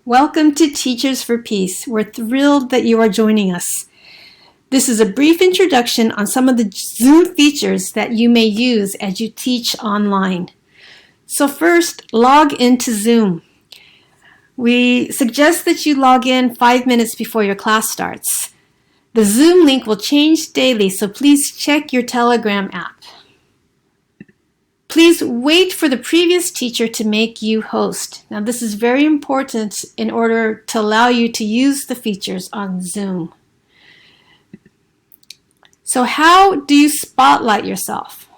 Welcome to Teachers for Peace. We're thrilled that you are joining us. This is a brief introduction on some of the Zoom features that you may use as you teach online. So first, log into Zoom. We suggest that you log in 5 minutes before your class starts. The Zoom link will change daily, so please check your Telegram app. Please wait for the previous teacher to make you host. Now, this is very important in order to allow you to use the features on Zoom. So how do you spotlight yourself?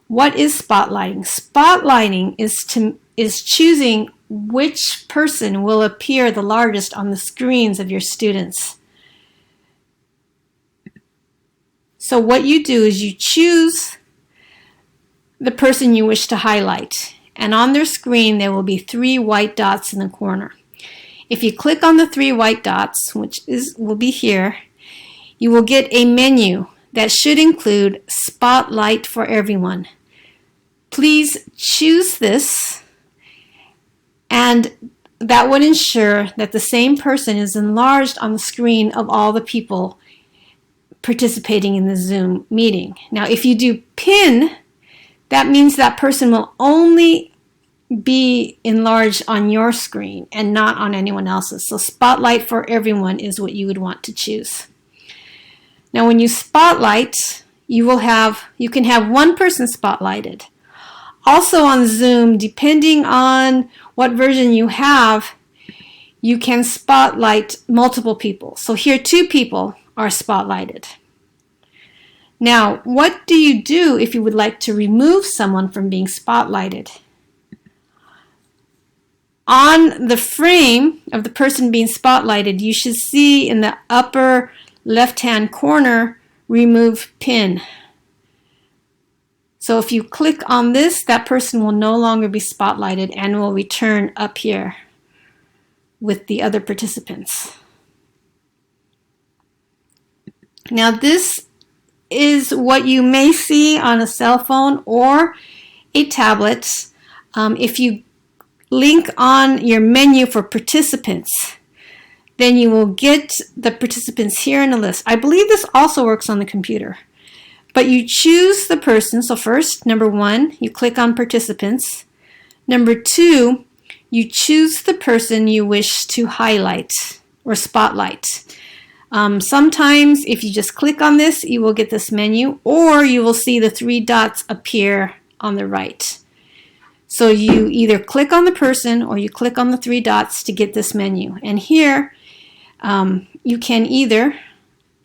What is spotlighting? Spotlighting is choosing which person will appear the largest on the screens of your students. So what you do is you choose the person you wish to highlight, and on their screen there will be 3 white dots in the corner. If you click on the 3 white dots, which will be here, you will get a menu that should include Spotlight for Everyone. Please choose this, and that would ensure that the same person is enlarged on the screen of all the people participating in the Zoom meeting. Now, if you do pin, that means that person will only be enlarged on your screen and not on anyone else's. So Spotlight for Everyone is what you would want to choose. Now when you spotlight, you can have one person spotlighted. Also on Zoom, depending on what version you have, you can spotlight multiple people. So here 2 people are spotlighted. Now, what do you do if you would like to remove someone from being spotlighted? On the frame of the person being spotlighted, you should see in the upper left-hand corner, Remove Pin. So if you click on this, that person will no longer be spotlighted and will return up here with the other participants. Now this is what you may see on a cell phone or a tablet. If you link on your menu for participants, then you will get the participants here in a list. I believe this also works on the computer. But you choose the person. So first, number 1, you click on participants. Number 2, you choose the person you wish to highlight or spotlight. Sometimes if you just click on this, you will get this menu, or you will see the 3 dots appear on the right. So you either click on the person or you click on the 3 dots to get this menu. And here you can either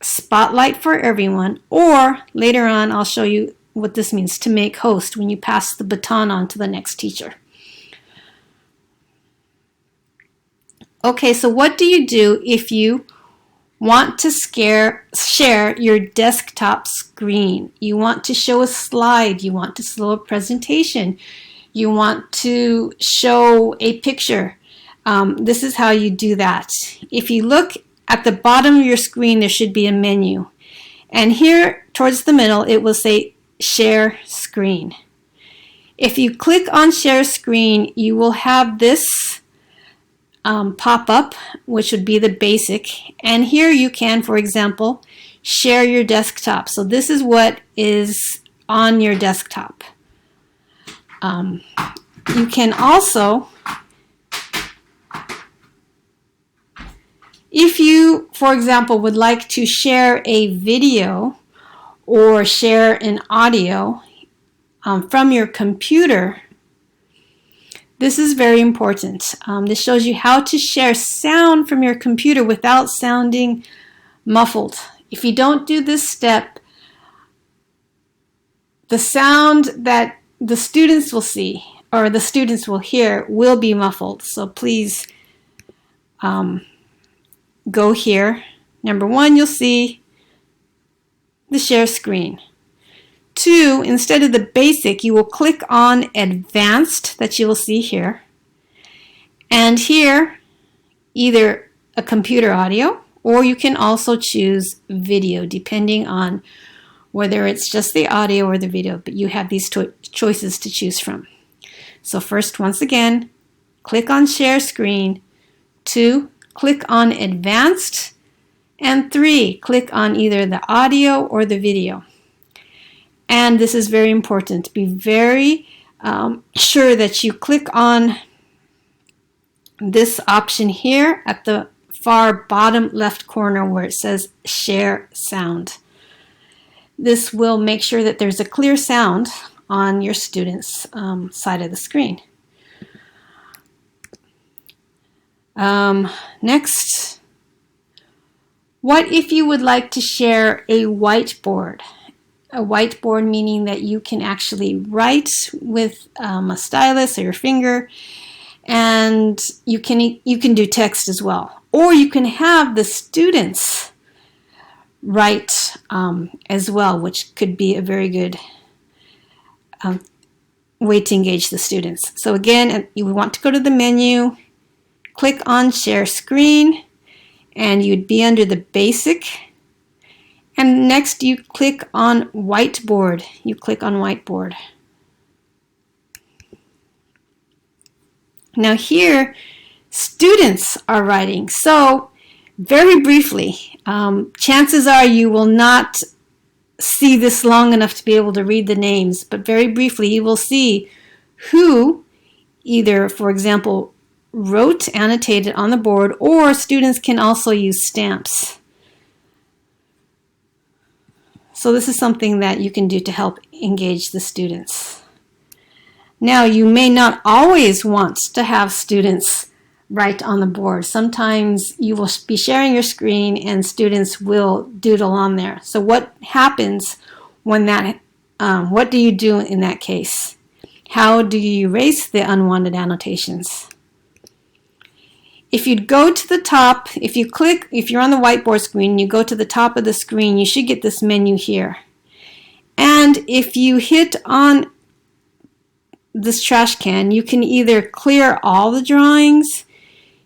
spotlight for everyone, or later on I'll show you what this means, to make host when you pass the baton on to the next teacher. Okay, so what do you do if you want to share your desktop screen? You want to show a slide, you want to show a presentation, you want to show a picture. This is how you do that. If you look at the bottom of your screen, there should be a menu. And here towards the middle, it will say Share Screen. If you click on Share Screen, you will have this pop up, which would be the basic. And here you can, for example, share your desktop. So this is what is on your desktop. You can also, if you, for example, would like to share a video or share an audio from your computer, this is very important. This shows you how to share sound from your computer without sounding muffled. If you don't do this step, the sound that the students will see or the students will hear will be muffled. So please go here. Number 1, you'll see the share screen. 2, instead of the basic, you will click on advanced, that you will see here. And here, either a computer audio, or you can also choose video, depending on whether it's just the audio or the video, but you have these choices to choose from. So first, once again, click on share screen. 2, click on Advanced, and 3, click on either the audio or the video. And this is very important. Be very sure that you click on this option here at the far bottom left corner where it says Share Sound. This will make sure that there's a clear sound on your student's side of the screen. Next, what if you would like to share a whiteboard? A whiteboard meaning that you can actually write with a stylus or your finger, and you can do text as well. Or you can have the students write as well, which could be a very good way to engage the students. So again, you want to go to the menu, click on Share Screen, and you'd be under the Basic. And next you click on Whiteboard. You click on Whiteboard. Now here, students are writing. So very briefly, chances are you will not see this long enough to be able to read the names, but very briefly you will see who either, for example, wrote, annotated on the board, or students can also use stamps. So this is something that you can do to help engage the students. Now, you may not always want to have students write on the board. Sometimes you will be sharing your screen and students will doodle on there. So what happens when that, what do you do in that case? How do you erase the unwanted annotations? If you go to the top, if you're on the whiteboard screen, you go to the top of the screen, you should get this menu here. And if you hit on this trash can, you can either clear all the drawings,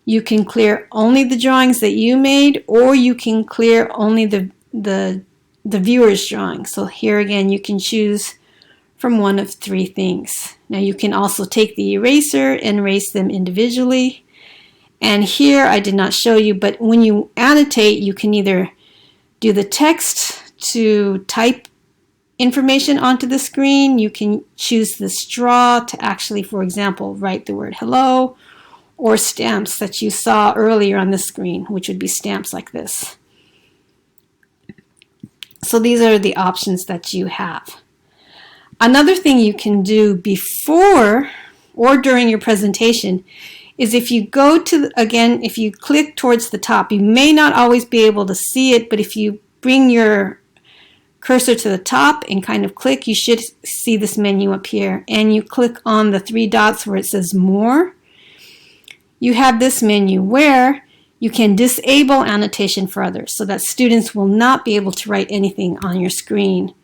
you can clear only the drawings that you made, or you can clear only the viewer's drawing. So here again, you can choose from one of 3 things. Now you can also take the eraser and erase them individually. And here I did not show you, but when you annotate, you can either do the text to type information onto the screen. You can choose the straw to actually, for example, write the word hello, or stamps that you saw earlier on the screen, which would be stamps like this. So these are the options that you have. Another thing you can do before or during your presentation is if you go to, again, if you click towards the top, you may not always be able to see it, but if you bring your cursor to the top and kind of click, you should see this menu up here. And you click on the 3 dots where it says More. You have this menu where you can disable annotation for others so that students will not be able to write anything on your screen.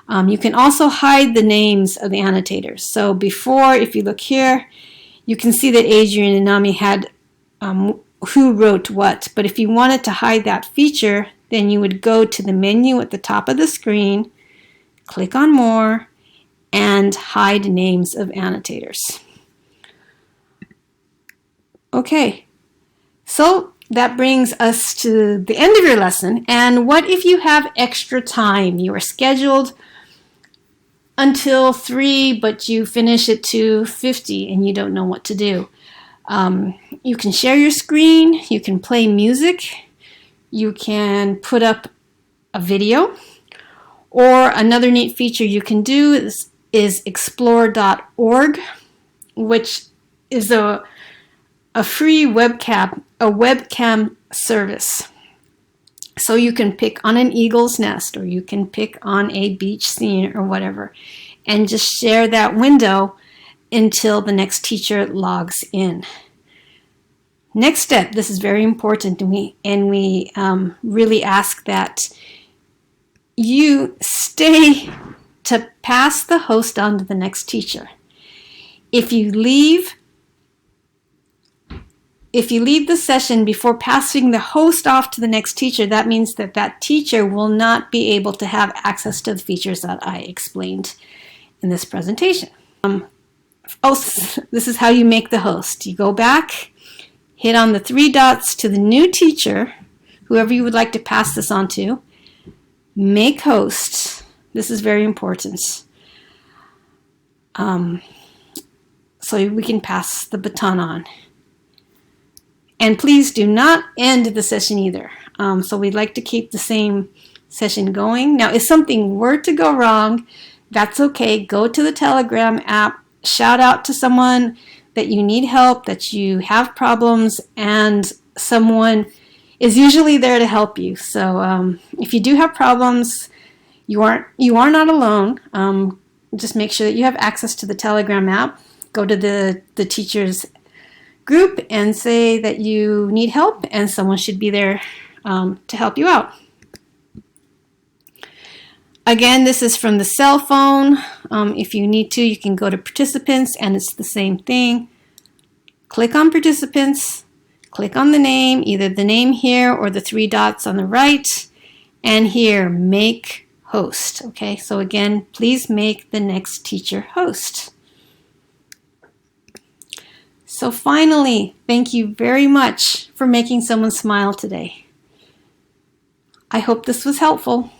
You can also hide the names of the annotators. So before, if you look here, you can see that Adrian and Nami had who wrote what. But if you wanted to hide that feature, then you would go to the menu at the top of the screen, click on More, and hide names of annotators. Okay, so that brings us to the end of your lesson. And what if you have extra time? You are scheduled until 3, but you finish at 2:50 and you don't know what to do. You can share your screen, you can play music, you can put up a video, or another neat feature you can do is explore.org, which is a free webcam service. So you can pick on an eagle's nest, or you can pick on a beach scene or whatever, and just share that window until the next teacher logs in. Next step, this is very important, and we really ask that you stay to pass the host on to the next teacher. If you leave the session before passing the host off to the next teacher, that means that that teacher will not be able to have access to the features that I explained in this presentation. This is how you make the host. You go back, hit on the 3 dots to the new teacher, whoever you would like to pass this on to, make host. This is very important. So we can pass the baton on. And please do not end the session either. So we'd like to keep the same session going. Now, if something were to go wrong, that's okay. Go to the Telegram app, shout out to someone that you need help, that you have problems, and someone is usually there to help you. So if you do have problems, you are not alone. Just make sure that you have access to the Telegram app. Go to the teacher's group and say that you need help, and someone should be there to help you out. Again, this is from the cell phone. If you need to, you can go to participants, and it's the same thing. Click on participants, click on the name, either the name here or the 3 dots on the right, and here, make host. Okay, so again, please make the next teacher host. So finally, thank you very much for making someone smile today. I hope this was helpful.